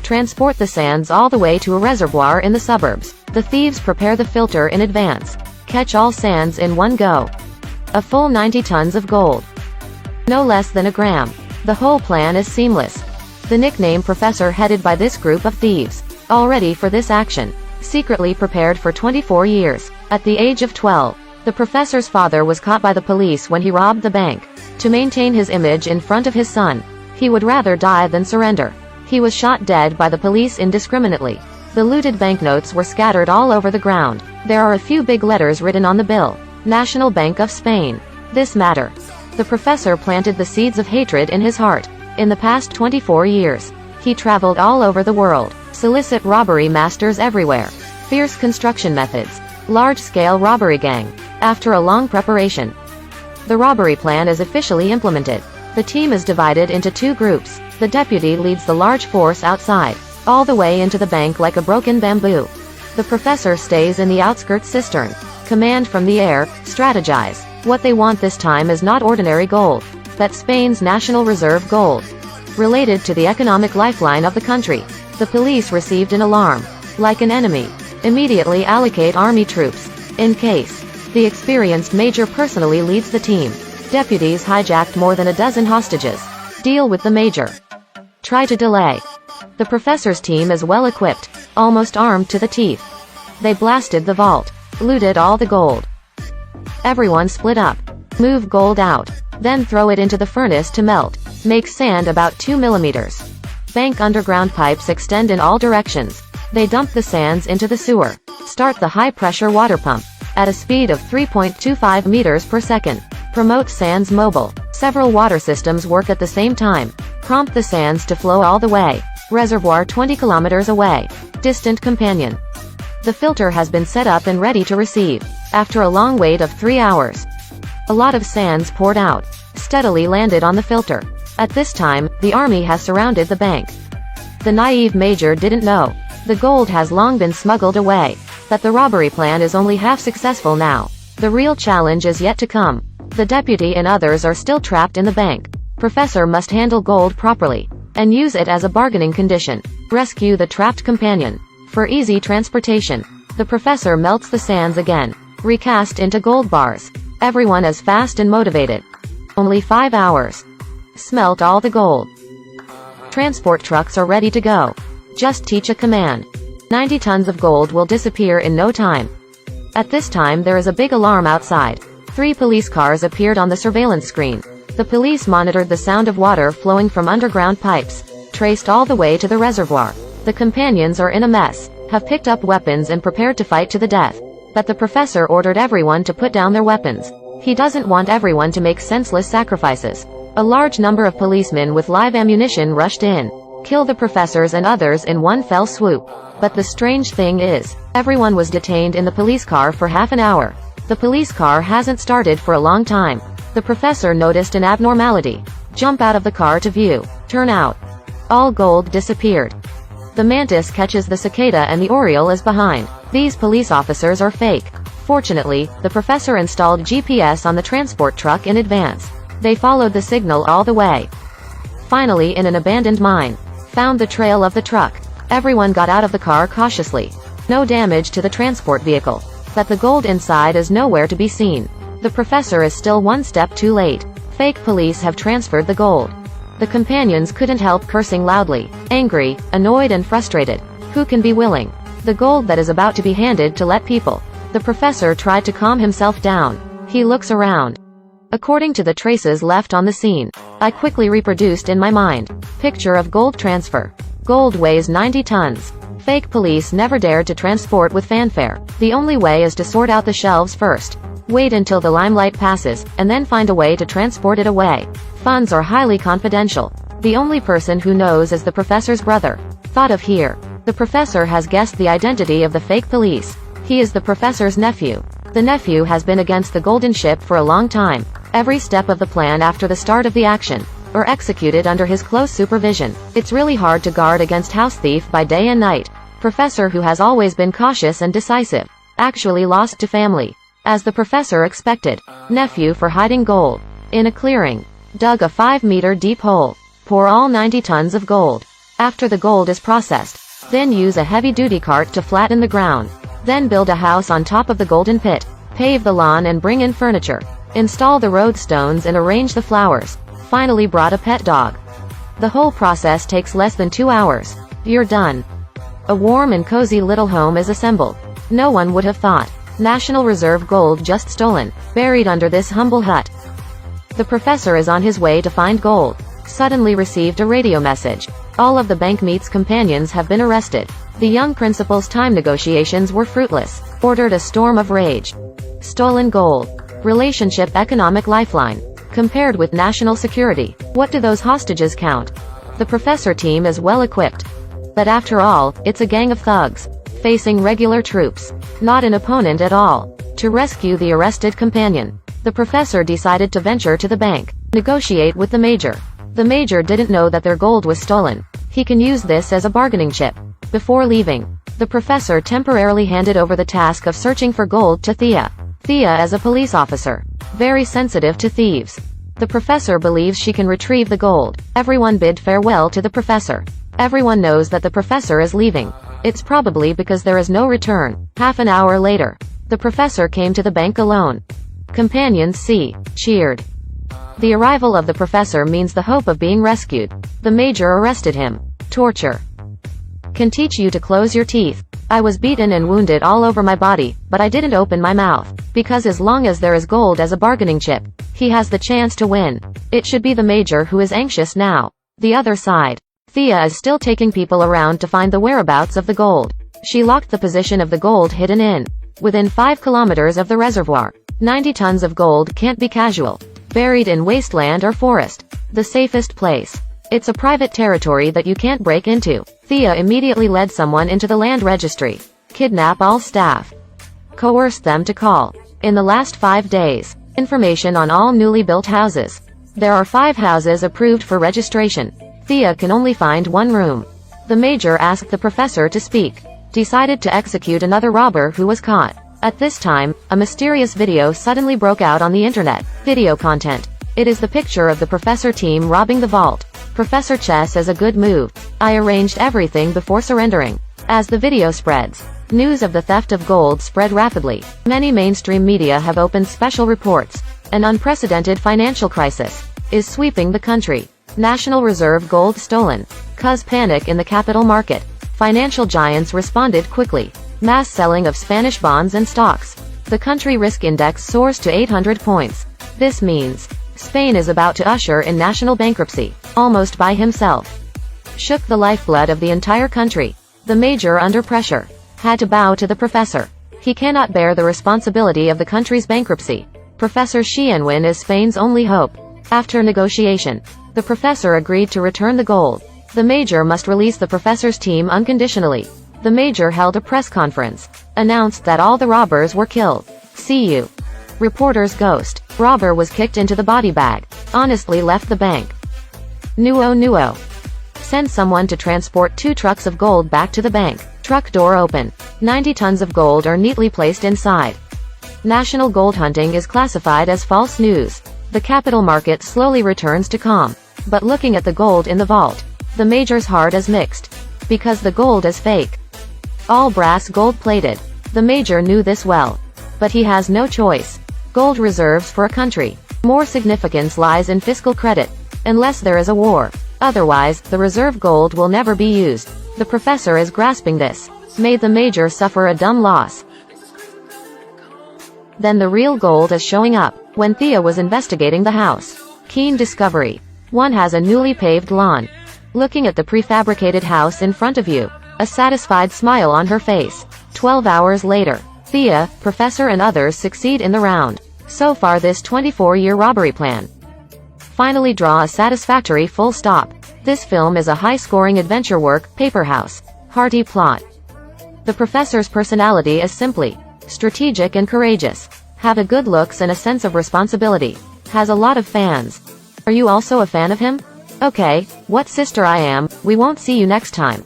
Transport the sands all the way to a reservoir in the suburbs. The thieves prepare the filter in advance. Catch all sands in one go. A full 90 tons of gold. No less than a gram. The whole plan is seamless. The nickname Professor headed by this group of thieves. All ready for this action. Secretly prepared for 24 years. At the age of 12, the professor's father was caught by the police when he robbed the bank. To maintain his image in front of his son, he would rather die than surrender. He was shot dead by the police indiscriminately. The looted banknotes were scattered all over the ground. There are a few big letters written on the bill. National Bank of Spain. This matter. The professor planted the seeds of hatred in his heart. In the past 24 years, he traveled all over the world. Solicit robbery masters everywhere. Fierce construction methods. Large-scale robbery gang. After a long preparation, the robbery plan is officially implemented. The team is divided into two groups. The deputy leads the large force outside, all the way into the bank like a broken bamboo. The professor stays in the outskirts cistern. Command from the air, strategize. What they want this time is not ordinary gold, but Spain's national reserve gold. Related to the economic lifeline of the country. The police received an alarm. Like an enemy. Immediately allocate army troops. In case. The experienced major personally leads the team. Deputies hijacked more than a dozen hostages. Deal with the major. Try to delay. The professor's team is well equipped, almost armed to the teeth. They blasted the vault. Looted all the gold. Everyone split up. Move gold out. Then throw it into the furnace to melt. Make sand about 2 millimeters. Bank underground pipes extend in all directions. They dump the sands into the sewer. Start the high-pressure water pump. At a speed of 3.25 meters per second. Promote sands mobile. Several water systems work at the same time. Prompt the sands to flow all the way. Reservoir 20 kilometers away. Distant companion. The filter has been set up and ready to receive. After a long wait of 3 hours, a lot of sands poured out. Steadily landed on the filter. At this time, the army has surrounded the bank. The naive major didn't know. The gold has long been smuggled away. That the robbery plan is only half successful now. The real challenge is yet to come. The deputy and others are still trapped in the bank. Professor must handle gold properly, and use it as a bargaining condition. Rescue the trapped companion. For easy transportation, the professor melts the sands again. Recast into gold bars. Everyone is fast and motivated. Only 5 hours. Smelt all the gold. Transport trucks are ready to go. Just teach a command. 90 tons of gold will disappear in no time. At this time there is a big alarm outside. 3 police cars appeared on the surveillance screen. The police monitored the sound of water flowing from underground pipes, traced all the way to the reservoir. The companions are in a mess, have picked up weapons and prepared to fight to the death. But the professor ordered everyone to put down their weapons. He doesn't want everyone to make senseless sacrifices. A large number of policemen with live ammunition rushed in. Kill the professors and others in one fell swoop. But the strange thing is, everyone was detained in the police car for half an hour. The police car hasn't started for a long time. The professor noticed an abnormality. Jump out of the car to view. Turn out. All gold disappeared. The mantis catches the cicada and the oriole is behind. These police officers are fake. Fortunately, the professor installed GPS on the transport truck in advance. They followed the signal all the way. Finally, in an abandoned mine, found the trail of the truck. Everyone got out of the car cautiously. No damage to the transport vehicle. But the gold inside is nowhere to be seen. The professor is still one step too late. Fake police have transferred the gold. The companions couldn't help cursing loudly, angry, annoyed and frustrated. Who can be willing? The gold that is about to be handed to let people. The professor tried to calm himself down. He looks around. According to the traces left on the scene, I quickly reproduced in my mind. Picture of gold transfer. Gold weighs 90 tons. Fake police never dared to transport with fanfare. The only way is to sort out the shelves first. Wait until the limelight passes, and then find a way to transport it away. Funds are highly confidential. The only person who knows is the professor's brother. Thought of here. The professor has guessed the identity of the fake police. He is the professor's nephew. The nephew has been against the golden ship for a long time. Every step of the plan after the start of the action, or executed under his close supervision. It's really hard to guard against house thief by day and night. Professor who has always been cautious and decisive, actually lost to family. As the professor expected. Nephew for hiding gold. In a clearing. Dug a 5-meter deep hole. Pour all 90 tons of gold. After the gold is processed, then use a heavy-duty cart to flatten the ground. Then build a house on top of the golden pit. Pave the lawn and bring in furniture. Install the road stones and arrange the flowers. Finally brought a pet dog. The whole process takes less than 2 hours. You're done. A warm and cozy little home is assembled. No one would have thought. National Reserve gold just stolen, buried under this humble hut. The professor is on his way to find gold. Suddenly received a radio message. All of the bankmeet's companions have been arrested. The young principal's time negotiations were fruitless. Ordered a storm of rage. Stolen gold. Relationship economic lifeline. Compared with national security, what do those hostages count? The professor team is well equipped. But after all, it's a gang of thugs. Facing regular troops. Not an opponent at all. To rescue the arrested companion, the professor decided to venture to the bank. Negotiate with the major. The major didn't know that their gold was stolen. He can use this as a bargaining chip. Before leaving, the professor temporarily handed over the task of searching for gold to Thea. Thea is a police officer. Very sensitive to thieves. The professor believes she can retrieve the gold. Everyone bid farewell to the professor. Everyone knows that the professor is leaving. It's probably because there is no return. Half an hour later, the professor came to the bank alone. Companions cheered. The arrival of the professor means the hope of being rescued. The major arrested him. Torture. Can teach you to close your teeth. I was beaten and wounded all over my body, but I didn't open my mouth. Because as long as there is gold as a bargaining chip, he has the chance to win. It should be the major who is anxious now. The other side. Thea is still taking people around to find the whereabouts of the gold. She locked the position of the gold hidden in. Within 5 kilometers of the reservoir. 90 tons of gold can't be casual. Buried in wasteland or forest. The safest place. It's a private territory that you can't break into. Thea immediately led someone into the land registry. Kidnap all staff. Coerced them to call. In the last 5 days. Information on all newly built houses. There are 5 houses approved for registration. Thea can only find 1 room. The major asked the professor to speak. Decided to execute another robber who was caught. At this time, a mysterious video suddenly broke out on the internet. Video content. It is the picture of the professor team robbing the vault. Professor Chess is a good move. I arranged everything before surrendering. As the video spreads, news of the theft of gold spread rapidly. Many mainstream media have opened special reports. An unprecedented financial crisis is sweeping the country. National Reserve gold stolen. Cause panic in the capital market. Financial giants responded quickly. Mass selling of Spanish bonds and stocks. The country risk index soars to 800 points. This means Spain is about to usher in national bankruptcy, almost by himself. Shook the lifeblood of the entire country. The major, under pressure, had to bow to the professor. He cannot bear the responsibility of the country's bankruptcy. Professor Xianwen is Spain's only hope. After negotiation, the professor agreed to return the gold. The major must release the professor's team unconditionally. The major held a press conference, announced that all the robbers were killed. See you. Reporter's ghost. Robber was kicked into the body bag. Honestly left the bank. Nuo. Send someone to transport 2 trucks of gold back to the bank. Truck door open. 90 tons of gold are neatly placed inside. National gold hunting is classified as false news. The capital market slowly returns to calm. But looking at the gold in the vault, the major's heart is mixed. Because the gold is fake. All brass gold plated. The major knew this well. But he has no choice. Gold reserves for a country. More significance lies in fiscal credit. Unless there is a war. Otherwise, the reserve gold will never be used. The professor is grasping this. Made the major suffer a dumb loss. Then the real gold is showing up. When Thea was investigating the house. Keen discovery. One has a newly paved lawn. Looking at the prefabricated house in front of you. A satisfied smile on her face. 12 hours later. Thea, professor and others succeed in the round. So far this 24-year robbery plan. Finally draw a satisfactory full stop. This film is a high-scoring adventure work, Paper House. Hearty plot. The professor's personality is simply strategic and courageous. Have a good looks and a sense of responsibility. Has a lot of fans. Are you also a fan of him? Okay, what sister I am, we won't see you next time.